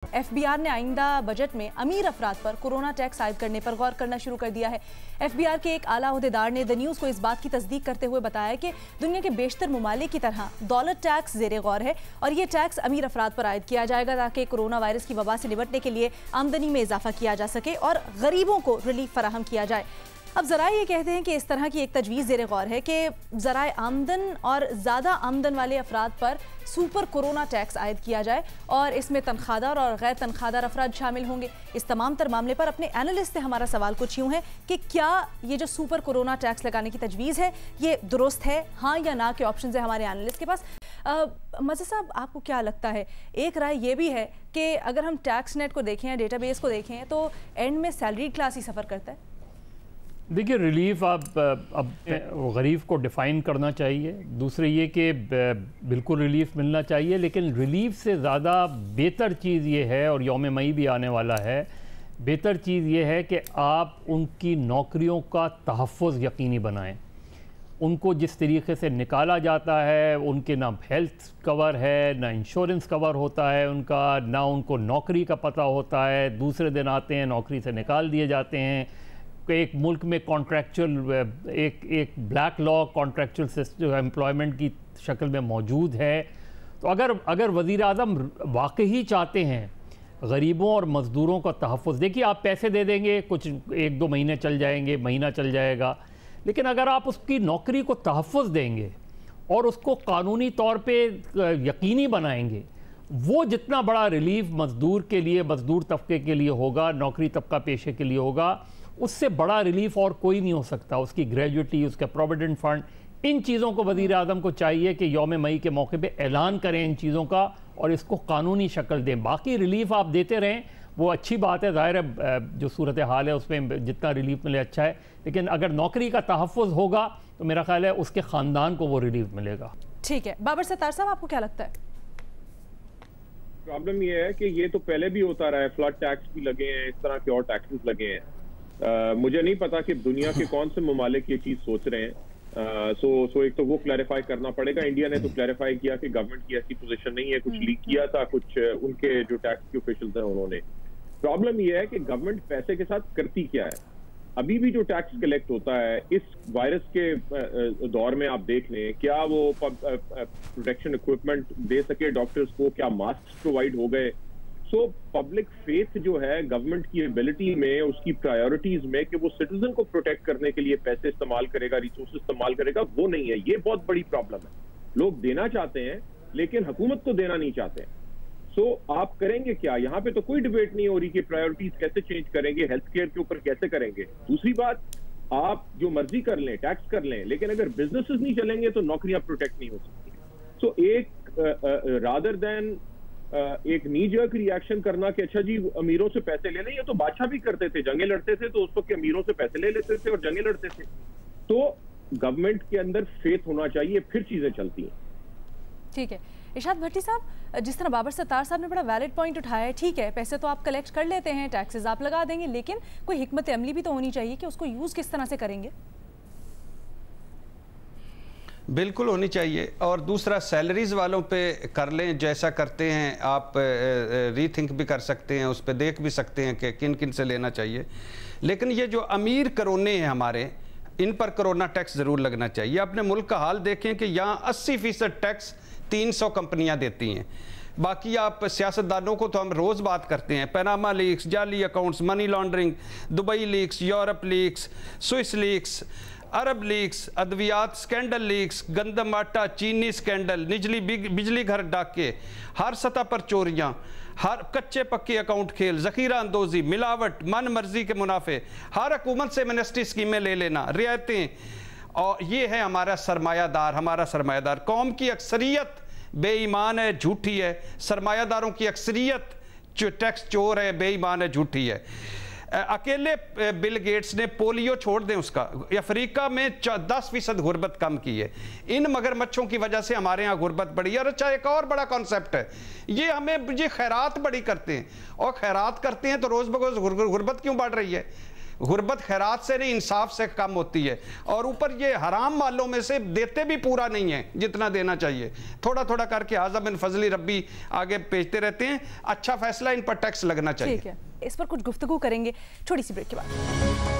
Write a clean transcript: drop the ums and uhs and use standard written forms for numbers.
FBR ने आइंदा budget में अमीर अफराद पर कोरोना टैक्स आयद करने पर गौर करना शुरू कर दिया है। एफबीआर के एक आला ओहदेदार ने द न्यूज़ को इस बात की तस्दीक करते हुए बताया कि दुनिया के बेशतर ममालिक की तरह दौलत टैक्स ज़ेरे गौर है और ये टैक्स अमीर अफराद पर आयद किया जाएगा ताकि कोरोना वायरस की वबा से निपटने के लिए आमदनी में इजाफा किया जा सके और गरीबों को रिलीफ फराहम किया जाए। अब ज़राए ये कहते हैं कि इस तरह की एक तजवीज़ ज़ेरे गौर है कि ज़राए आमदन और ज़्यादा आमदन वाले अफराद पर सुपर कोरोना टैक्स आयद किया जाए और इसमें तनख्वाहदार और गैर तनख्वाहदार अफराद शामिल होंगे। इस तमाम तर मामले पर अपने एनालिस्ट से हमारा सवाल कुछ यूँ है कि क्या ये जो सुपर कोरोना टैक्स लगाने की तजवीज़ है ये दुरुस्त है, हाँ या ना के ऑप्शन है हमारे एनालिस्ट के पास। मज़े साहब, आपको क्या लगता है? एक राय ये भी है कि अगर हम टैक्स नेट को देखें, डेटाबेस को देखें, तो एंड में सैलरीड क्लास ही सफ़र करता है। देखिए, रिलीफ आप अब गरीब को डिफ़ाइन करना चाहिए। दूसरे ये कि बिल्कुल रिलीफ मिलना चाहिए, लेकिन रिलीफ से ज़्यादा बेहतर चीज़ ये है, और यौम मई भी आने वाला है, बेहतर चीज़ ये है कि आप उनकी नौकरियों का तहफ़्फ़ुज़ यकीनी बनाएं। उनको जिस तरीके से निकाला जाता है, उनके ना हेल्थ कवर है, ना इंश्योरेंस कवर होता है उनका, ना उनको नौकरी का पता होता है, दूसरे दिन आते हैं नौकरी से निकाल दिए जाते हैं। एक मुल्क में कॉन्ट्रैक्चुअल एक ब्लैक लॉ कॉन्ट्रैक्चुअल एम्प्लॉयमेंट की शक्ल में मौजूद है। तो अगर वज़ीर आज़म वाकई चाहते हैं गरीबों और मज़दूरों का तहफ़्फ़ुज़, देखिए आप पैसे दे देंगे, कुछ 1-2 महीने चल जाएंगे, महीना चल जाएगा, लेकिन अगर आप उसकी नौकरी को तहफ़्फ़ुज़ देंगे और उसको कानूनी तौर पे यकीनी बनाएंगे, वो जितना बड़ा रिलीफ मज़दूर के लिए, मज़दूर तबके के लिए होगा, नौकरी तबका पेशे के लिए होगा, उससे बड़ा रिलीफ और कोई नहीं हो सकता। उसकी ग्रेजुएटी, उसका प्रोविडेंट फंड, इन चीज़ों को वज़ीर आज़म को चाहिए कि यौम मई के मौके पे ऐलान करें इन चीज़ों का और इसको कानूनी शक्ल दें। बाकी रिलीफ आप देते रहें, वो अच्छी बात है, ज़ाहिर है जो सूरत हाल है उसमें जितना रिलीफ मिले अच्छा है, लेकिन अगर नौकरी का तहफ़्फ़ुज़ होगा तो मेरा ख्याल है उसके ख़ानदान को वो रिलीफ मिलेगा। ठीक है, बाबर सत्तार साहब, आपको क्या लगता है? प्रॉब्लम ये है कि ये तो पहले भी होता रहा है, फ्लड टैक्स भी लगे हैं, इस तरह के और टैक्सेस लगे हैं। मुझे नहीं पता कि दुनिया के कौन से ममालिक ये चीज सोच रहे हैं। सो एक तो वो क्लैरिफाई करना पड़ेगा। इंडिया ने तो क्लैरिफाई किया कि गवर्नमेंट की ऐसी पोजीशन नहीं है, कुछ लीक किया था कुछ उनके जो टैक्स के ऑफिशियल्स हैं उन्होंने। प्रॉब्लम ये है कि गवर्नमेंट पैसे के साथ करती क्या है। अभी भी जो टैक्स कलेक्ट होता है इस वायरस के दौर में, आप देख लें, क्या वो प्रोटेक्शन इक्विपमेंट दे सके डॉक्टर्स को, क्या मास्क प्रोवाइड हो गए। सो पब्लिक फेथ जो है गवर्नमेंट की एबिलिटी में, उसकी प्रायोरिटीज में कि वो सिटीजन को प्रोटेक्ट करने के लिए पैसे इस्तेमाल करेगा, रिसोर्सेज इस्तेमाल करेगा, वो नहीं है। ये बहुत बड़ी प्रॉब्लम है। लोग देना चाहते हैं लेकिन हुकूमत को देना नहीं चाहते हैं। सो आप करेंगे क्या? यहाँ पे तो कोई डिबेट नहीं हो रही कि प्रायोरिटीज कैसे चेंज करेंगे, हेल्थ केयर के ऊपर कैसे करेंगे। दूसरी बात, आप जो मर्जी कर लें, टैक्स कर लें, लेकिन अगर बिजनेसेस नहीं चलेंगे तो नौकरियां प्रोटेक्ट नहीं हो सकती। सो एक रादर देन एक नी जर्क रिएक्शन करना कि अच्छा जी अमीरों से पैसे ले लें, ये तो बादशाह भी करते थे, जंगे लड़ते थे तो उस वक्त अमीरों से पैसे ले लेते थे और जंगे लड़ते थे। तो गवर्नमेंट के अंदर फेथ होना चाहिए, फिर चीजें चलती हैं। ठीक है, इरशाद भट्टी साहब, जिस तरह बाबर सत्तार साहब ने बड़ा वैलिड पॉइंट उठाया है, ठीक है पैसे तो आप कलेक्ट कर लेते हैं, टैक्सेस आप लगा देंगे, लेकिन कोई हिकमत अमली भी तो होनी चाहिए कि उसको यूज़ किस तरह से करेंगे। बिल्कुल होनी चाहिए। और दूसरा, सैलरीज वालों पे कर लें, जैसा करते हैं आप रीथिंक भी कर सकते हैं, उस पर देख भी सकते हैं कि किन किन से लेना चाहिए। लेकिन ये जो अमीर करोने हैं हमारे, इन पर कोरोना टैक्स ज़रूर लगना चाहिए। अपने मुल्क का हाल देखें कि यहाँ 80% टैक्स 300 कंपनियाँ देती हैं। बाकी आप सियासतदानों को तो हम रोज़ बात करते हैं, पनामा लीक्स, जाली accounts, money laundering, Dubai leaks, Europe leaks, Swiss leaks, Arab leaks, अद्वियात स्कैंडल लीक्स, गंदम आटा चीनी स्कैंडल, निजली बिजली घर डाके, हर सतह पर चोरियां, हर कच्चे पक्के अकाउंट खेल, जखीरा अंदोजी, मिलावट, मन मर्जी के मुनाफे, हर हुकूमत से मिनिस्ट्री स्कीमें ले लेना, रियायतें। और ये है हमारा सरमायादार। कौम की अक्सरियत बेईमान है, झूठी है। सरमायादारों की अक्सरियत जो टैक्स चोर है, बेईमान है, झूठी है। अकेले बिल गेट्स ने पोलियो छोड़ दें उसका, अफ्रीका में 10% गुर्बत कम की है। इन मगरमच्छों की वजह से हमारे यहाँ गुर्बत बढ़ी। और अच्छा, एक और बड़ा कॉन्सेप्ट है, ये खैरात बड़ी करते हैं, और खैरात करते हैं तो रोज़ बरोज़ गुर्बत क्यों बढ़ रही है? गुर्बत खैरात से नहीं, इंसाफ से कम होती है। और ऊपर ये हराम मालों में से देते भी पूरा नहीं है जितना देना चाहिए, थोड़ा थोड़ा करके आज़म बिन फजली रब्बी आगे भेजते रहते हैं। अच्छा फैसला, इन पर टैक्स लगना चाहिए। ठीक है, इस पर कुछ गुफ्तगू करेंगे छोटी सी ब्रेक के बाद।